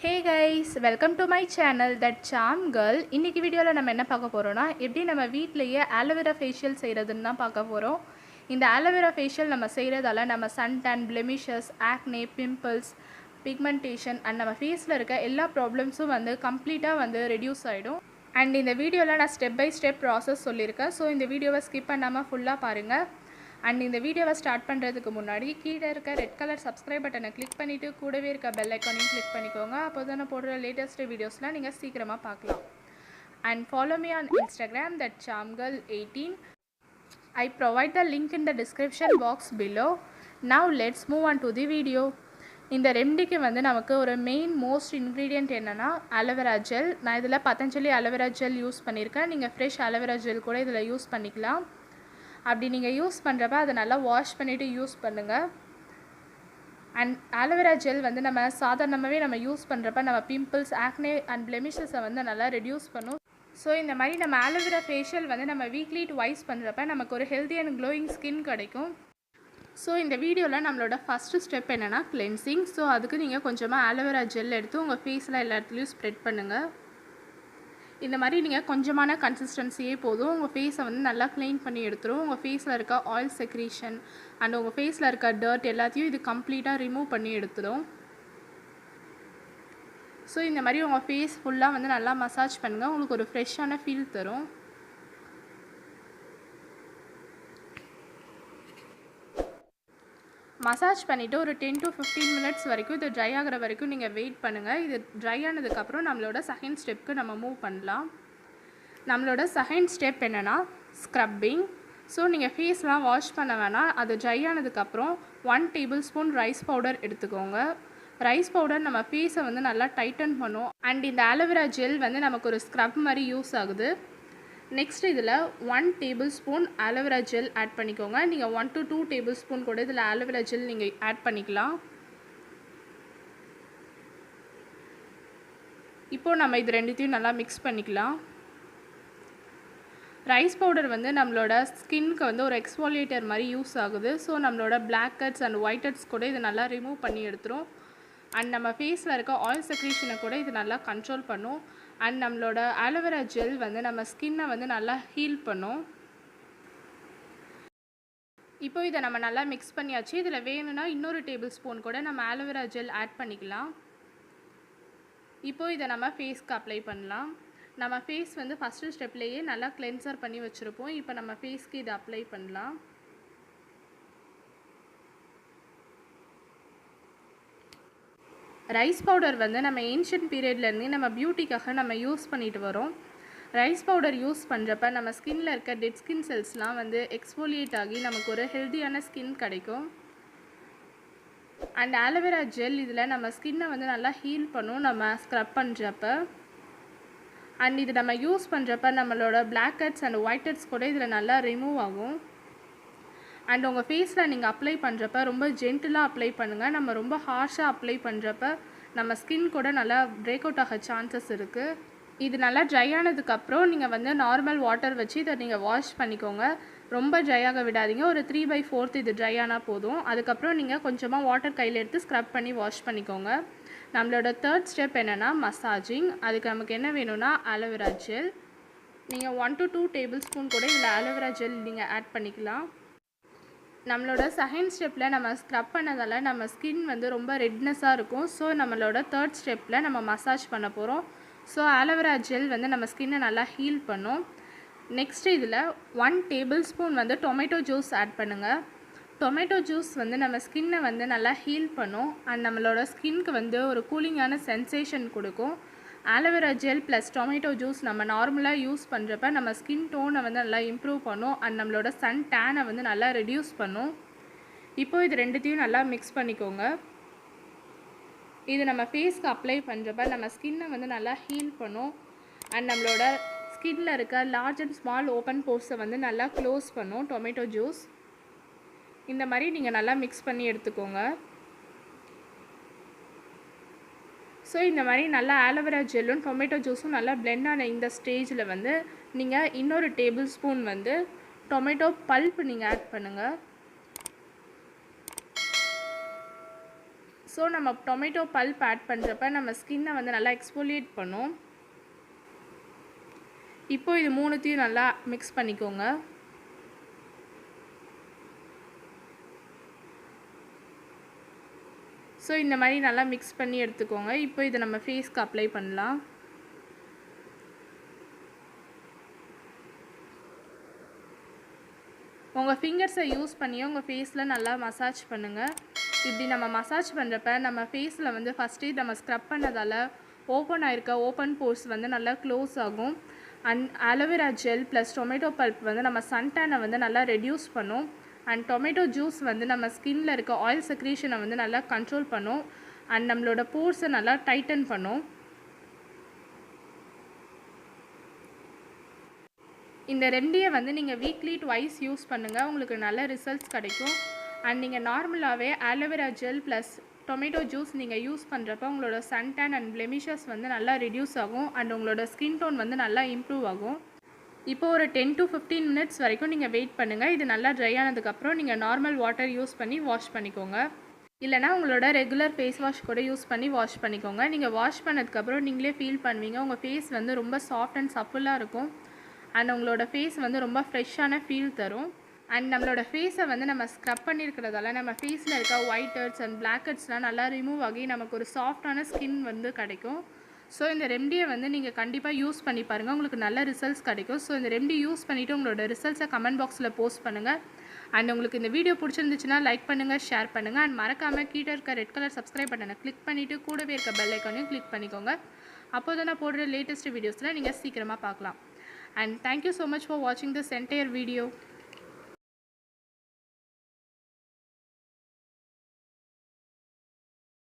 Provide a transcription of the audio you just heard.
Hey guys, welcome to my channel that CharmGirl. இன்னைக்கு வீடியோவில் நம்ம என்ன பார்க்க போகிறோம்னா எப்படி நம்ம வீட்டிலேயே ஆலோவேரா ஃபேஷியல் செய்கிறதுன்னு தான் பார்க்க போகிறோம். இந்த ஆலோவேரா ஃபேஷியல் நம்ம செய்கிறதால நம்ம sun tan, blemishes, acne, pimples, pigmentation and நம்ம ஃபேஸில் இருக்க எல்லா ப்ராப்ளம்ஸும் வந்து கம்ப்ளீட்டாக வந்து ரெடியூஸ் ஆகிடும். அண்ட் இந்த வீடியோவில் நான் ஸ்டெப் பை ஸ்டெப் ப்ராசஸ் சொல்லியிருக்கேன். ஸோ இந்த வீடியோவை ஸ்கிப் பண்ணாமல் ஃபுல்லாக பாருங்கள். அண்ட் இந்த வீடியோவை ஸ்டார்ட் பண்ணுறதுக்கு முன்னாடி கீழே இருக்க ரெட் கலர் சப்ஸ்கிரைப் பட்டனை கிளிக் பண்ணிவிட்டு கூடவே இருக்க பெல் ஐக்கானையும் கிளிக் பண்ணிக்கோங்க. அப்போ தான் நான் போடுற லேட்டஸ்ட் வீடியோஸ்லாம் நீங்கள் சீக்கிரமாக பார்க்கலாம். And follow me on Instagram that CharmGirl18. I provide the link in the description box below. Now let's move on to the video. இந்த ரெமடிக்கு வந்து நமக்கு ஒரு மெயின் மோஸ்ட் இன்க்ரீடியன்ட் என்னென்னா அலோவேரா ஜெல். நான் இதில் பதஞ்சலி அலோவேரா ஜெல் யூஸ் பண்ணியிருக்கேன். நீங்கள் fresh aloe vera gel கூட இதில் யூஸ் பண்ணிக்கலாம். அப்படி நீங்கள் யூஸ் பண்ணுறப்ப அதை நல்லா வாஷ் பண்ணிவிட்டு யூஸ் பண்ணுங்கள். அண்ட் ஆலோவேரா ஜெல் வந்து நம்ம சாதாரணமாகவே நம்ம யூஸ் பண்ணுறப்ப நம்ம பிம்பிள்ஸ், ஆக்னே அண்ட் பிளெமிஷஸை வந்து நல்லா ரெடியூஸ் பண்ணும். ஸோ இந்த மாதிரி நம்ம ஆலோவேரா ஃபேஷியல் வந்து நம்ம வீக்லி ட்வைஸ் பண்ணுறப்ப நமக்கு ஒரு ஹெல்தி அண்ட் க்ளோயிங் ஸ்கின் கிடைக்கும். ஸோ இந்த வீடியோவில் நம்மளோட ஃபஸ்ட்டு ஸ்டெப் என்னென்னா கிளென்சிங். ஸோ அதுக்கு நீங்கள் கொஞ்சமாக ஆலோவேரா ஜெல் எடுத்து உங்கள் ஃபேஸில் எல்லா இடத்துலையும் ஸ்ப்ரெட் பண்ணுங்கள். இந்த மாதிரி நீங்கள் கொஞ்சமான கன்சிஸ்டன்சியே போதும். உங்கள் ஃபேஸை வந்து நல்லா க்ளீன் பண்ணி எடுத்துரும். உங்கள் ஃபேஸில் இருக்க ஆயில் செக்ரீஷன் அண்ட் உங்கள் ஃபேஸில் இருக்க டர்ட் எல்லாத்தையும் இது கம்ப்ளீட்டாக ரிமூவ் பண்ணி எடுத்துடும். ஸோ இந்த மாதிரி உங்கள் ஃபேஸ் ஃபுல்லாக வந்து நல்லா மசாஜ் பண்ணுங்கள். உங்களுக்கு ஒரு ஃப்ரெஷ்ஷான ஃபீல் தரும். மசாஜ் பண்ணிவிட்டு ஒரு 10 to 15 மினிட்ஸ் வரைக்கும் இது ட்ரை ஆகிற வரைக்கும் நீங்கள் வெயிட் பண்ணுங்கள். இது ட்ரை ஆனதுக்கப்புறம் நம்மளோட செகண்ட் ஸ்டெப்புக்கு நம்ம மூவ் பண்ணலாம். நம்மளோட செகண்ட் ஸ்டெப் என்னென்னா ஸ்க்ரப்பிங். ஸோ நீங்கள் ஃபேஸ்லாம் வாஷ் பண்ண வேணாம். அது ட்ரை ஆனதுக்கப்புறம் 1 டேபிள்ஸ்பூன் ரைஸ் பவுடர் எடுத்துக்கோங்க. ரைஸ் பவுடர் நம்ம ஃபேஸை வந்து நல்லா டைட்டன் பண்ணும். அண்ட் இந்த ஆலோவேரா ஜெல் வந்து நமக்கு ஒரு ஸ்க்ரப் மாதிரி யூஸ் ஆகுது. நெக்ஸ்ட் இதில் 1 டேபிள்ஸ்பூன் ஆலோவேரா ஜெல் ஆட் பண்ணிக்கோங்க. நீங்கள் 1 to 2 டேபிள்ஸ்பூன் கூட இதில் ஆலோவேரா ஜெல் நீங்கள் ஆட் பண்ணிக்கலாம். இப்போது நம்ம இது ரெண்டுத்தையும் நல்லா மிக்ஸ் பண்ணிக்கலாம். ரைஸ் பவுடர் வந்து நம்மளோட ஸ்கின்க்கு வந்து ஒரு எக்ஸ்ஃபோலியேட்டர் மாதிரி யூஸ் ஆகுது. ஸோ நம்மளோட blackheads and whiteheads கூட இது நல்லா ரிமூவ் பண்ணி எடுத்துரும். அண்ட் நம்ம ஃபேஸில் இருக்க ஆயில் செக்ரீஷனை கூட இது நல்லா கண்ட்ரோல் பண்ணும். அண்ட் நம்மளோட ஆலோவேரா ஜெல் வந்து நம்ம ஸ்கின்னை வந்து நல்லா ஹீல் பண்ணும். இப்போ இதை நம்ம நல்லா மிக்ஸ் பண்ணியாச்சு. இதில் வேணும்னா இன்னொரு டேபிள் ஸ்பூன் கூட நம்ம ஆலோவேரா ஜெல் ஆட் பண்ணிக்கலாம். இப்போது இதை நம்ம ஃபேஸ்க்கு அப்ளை பண்ணலாம். நம்ம ஃபேஸ் வந்து ஃபஸ்ட்டு ஸ்டெப்லேயே நல்லா கிளென்சர் பண்ணி வச்சுருப்போம். இப்போ நம்ம ஃபேஸ்க்கு இதை அப்ளை பண்ணலாம். ரைஸ் பவுடர் வந்து நம்ம ஏன்ஷியன்ட் பீரியட்லேருந்து நம்ம பியூட்டிக்காக நம்ம யூஸ் பண்ணிட்டு வரோம். ரைஸ் பவுடர் யூஸ் பண்ணுறப்ப நம்ம ஸ்கின்னில் இருக்க டெட் ஸ்கின் செல்ஸ்லாம் வந்து எக்ஸ்ஃபோலியேட் ஆகி நமக்கு ஒரு ஹெல்த்தியான ஸ்கின் கிடைக்கும். அண்ட் ஆலோவேரா ஜெல் இதில் நம்ம ஸ்கின்னை வந்து நல்லா ஹீல் பண்ணும் நம்ம ஸ்க்ரப் பண்ணுறப்ப. அண்ட் இது நம்ம யூஸ் பண்ணுறப்ப நம்மளோட blackheads and whiteheads கூட இதில் நல்லா ரிமூவ் ஆகும். அண்ட் உங்கள் ஃபேஸில் நீங்கள் அப்ளை பண்ணுறப்ப ரொம்ப ஜென்டிலாக அப்ளை பண்ணுங்கள். நம்ம ரொம்ப ஹார்ஷாக அப்ளை பண்ணுறப்ப நம்ம ஸ்கின் கூட நல்லா பிரேக் அவுட் ஆக சான்சஸ் இருக்குது. இது நல்லா ட்ரை ஆனதுக்கப்புறம் நீங்கள் வந்து நார்மல் வாட்டர் வச்சு இதை நீங்கள் வாஷ் பண்ணிக்கோங்க. ரொம்ப ட்ரை ஆக விடாதீங்க. ஒரு 3/4 இது ட்ரை ஆனால் போதும். அதுக்கப்புறம் நீங்கள் கொஞ்சமாக வாட்டர் கையில் எடுத்து ஸ்க்ரப் பண்ணி வாஷ் பண்ணிக்கோங்க. நம்மளோட தேர்ட் ஸ்டெப் என்னென்னா மசாஜிங். அதுக்கு நமக்கு என்ன வேணும்னா ஆலோவேரா ஜெல். நீங்கள் 1 to 2 டேபிள்ஸ்பூன் கூட இதில் ஆலோவேரா ஜெல் நீங்கள் ஆட் பண்ணிக்கலாம். நம்மளோட செகண்ட் ஸ்டெப்பில் நம்ம ஸ்க்ரப் பண்ணதால் நம்ம ஸ்கின் வந்து ரொம்ப ரெட்னஸாக இருக்கும். ஸோ நம்மளோட தேர்ட் ஸ்டெப்பில் நம்ம மசாஜ் பண்ண போகிறோம். ஸோ ஆலோவேரா ஜெல் வந்து நம்ம ஸ்கின்னை நல்லா ஹீல் பண்ணும். நெக்ஸ்ட்டு இதில் 1 டேபிள்ஸ்பூன் வந்து டொமேட்டோ ஜூஸ் ஆட் பண்ணுங்கள். டொமேட்டோ ஜூஸ் வந்து நம்ம ஸ்கின்னை வந்து நல்லா ஹீல் பண்ணும். அண்ட் நம்மளோட ஸ்கின்க்கு வந்து ஒரு கூலிங்கான சென்சேஷன் கொடுக்கும். Aloe vera gel plus tomato juice நம்ம நார்மலாக யூஸ் பண்ணுறப்ப நம்ம ஸ்கின் டோனை வந்து நல்லா இம்ப்ரூவ் பண்ணும். அண்ட் நம்மளோட சன் டேனை வந்து நல்லா ரெடியூஸ் பண்ணும். இப்போது இது ரெண்டுத்தையும் நல்லா மிக்ஸ் பண்ணிக்கோங்க. இது நம்ம ஃபேஸ்க்கு அப்ளை பண்ணுறப்ப நம்ம ஸ்கின்னை வந்து நல்லா ஹீல் பண்ணும். அண்ட் நம்மளோட ஸ்கின்னில் இருக்க லார்ஜ் அண்ட் ஸ்மால் ஓப்பன் போர்ஸை வந்து நல்லா க்ளோஸ் பண்ணும் டொமேட்டோ ஜூஸ். இந்த மாதிரி நீங்கள் நல்லா மிக்ஸ் பண்ணி எடுத்துக்கோங்க. ஸோ இந்த மாதிரி நல்லா ஆலோவேரா ஜெல்லும் டொமேட்டோ ஜூஸும் நல்லா பிளெண்ட் ஆன இந்த ஸ்டேஜில் வந்து நீங்கள் இன்னொரு டேபிள் ஸ்பூன் வந்து டொமேட்டோ பல்ப் நீங்கள் ஆட் பண்ணுங்கள். ஸோ நம்ம டொமேட்டோ பல்ப் ஆட் பண்ணுறப்ப நம்ம ஸ்கின்னை வந்து நல்லா எக்ஸ்ஃபோலியேட் பண்ணும். இப்போ இது மூணுத்தையும் நல்லா மிக்ஸ் பண்ணிக்கோங்க. ஸோ இந்த மாதிரி நல்லா மிக்ஸ் பண்ணி எடுத்துக்கோங்க. இப்போ இதை நம்ம ஃபேஸ்க்கு அப்ளை பண்ணலாம். உங்கள் ஃபிங்கர்ஸை யூஸ் பண்ணி உங்கள் ஃபேஸில் நல்லா மசாஜ் பண்ணுங்கள். இப்படி நம்ம மசாஜ் பண்ணுறப்ப நம்ம ஃபேஸில் வந்து ஃபஸ்ட்டே நம்ம ஸ்க்ரப் பண்ணதால் ஓப்பன் ஆகிருக்க ஓப்பன் போர்ஸ் வந்து நல்லா க்ளோஸ் ஆகும். And aloe vera gel plus tomato bulb வந்து நம்ம சன்டேனை வந்து நல்லா ரெடியூஸ் பண்ணும். அண்ட் டொமேட்டோ ஜூஸ் வந்து நம்ம ஸ்கின்னில் இருக்க ஆயில் செக்ரீஷனை வந்து நல்லா கண்ட்ரோல் பண்ணும். அண்ட் நம்மளோட போர்ஸை நல்லா டைட்டன் பண்ணும். இந்த ரெமடியை வந்து நீங்கள் வீக்லி ட்வைஸ் யூஸ் பண்ணுங்கள். உங்களுக்கு நல்ல ரிசல்ட்ஸ் கிடைக்கும். அண்ட் நீங்கள் நார்மலாகவே aloe vera gel plus tomato juice நீங்கள் யூஸ் பண்ணுறப்ப உங்களோட சன்டேன் அண்ட் பிளெமிஷஸ் வந்து நல்லா ரெடியூஸ் ஆகும். அண்ட் உங்களோட ஸ்கின் டோன் வந்து நல்லா இம்ப்ரூவ் ஆகும். இப்போ ஒரு 10 to 15 மினிட்ஸ் வரைக்கும் நீங்கள் வெயிட் பண்ணுங்கள். இது நல்லா ட்ரை ஆனதுக்கப்புறம் நீங்கள் நார்மல் வாட்டர் யூஸ் பண்ணி வாஷ் பண்ணிக்கோங்க. இல்லைனா உங்களோட ரெகுலர் ஃபேஸ் வாஷ் கூட யூஸ் பண்ணி வாஷ் பண்ணிக்கோங்க. நீங்கள் வாஷ் பண்ணதுக்கப்புறம் நீங்களே ஃபீல் பண்ணுவீங்க உங்கள் ஃபேஸ் வந்து ரொம்ப சாஃப்ட் அண்ட் சப்புலாக இருக்கும். அண்ட் உங்களோட ஃபேஸ் வந்து ரொம்ப ஃப்ரெஷ்ஷான ஃபீல் தரும். அண்ட் நம்மளோட ஃபேஸை வந்து நம்ம ஸ்க்ரப் பண்ணியிருக்கிறதால நம்ம ஃபேஸில் இருக்க ஒயிட் ஹெட்ஸ் அண்ட் பிளாக் ஹெட்ஸ்லாம் நல்லா ரிமூவ் ஆகி நமக்கு ஒரு சாஃப்டான ஸ்கின் வந்து கிடைக்கும். ஸோ இந்த ரெமடியை வந்து நீங்கள் கண்டிப்பாக யூஸ் பண்ணி பாருங்கள். உங்களுக்கு நல்ல ரிசல்ட்ஸ் கிடைக்கும். ஸோ இந்த ரெமடி யூஸ் பண்ணிவிட்டு உங்களோட ரிசல்ட்ஸை கமெண்ட் பாக்ஸில் போஸ்ட் பண்ணுங்கள். அண்ட் உங்களுக்கு இந்த வீடியோ பிடிச்சிருந்துச்சுன்னா லைக் பண்ணுங்கள், ஷேர் பண்ணுங்கள். அண்ட் மறக்காமல் கீழே இருக்க ரெட் கலர் சப்ஸ்கிரைப் பட்டனை கிளிக் பண்ணிவிட்டு கூடவே இருக்க பெல் ஐக்கானையும் கிளிக் பண்ணிக்கோங்க. அப்போ தான் நான் போடுற லேட்டஸ்ட் வீடியோஸில் நீங்கள் சீக்கிரமாக பார்க்கலாம். And thank you so much for watching this entire video.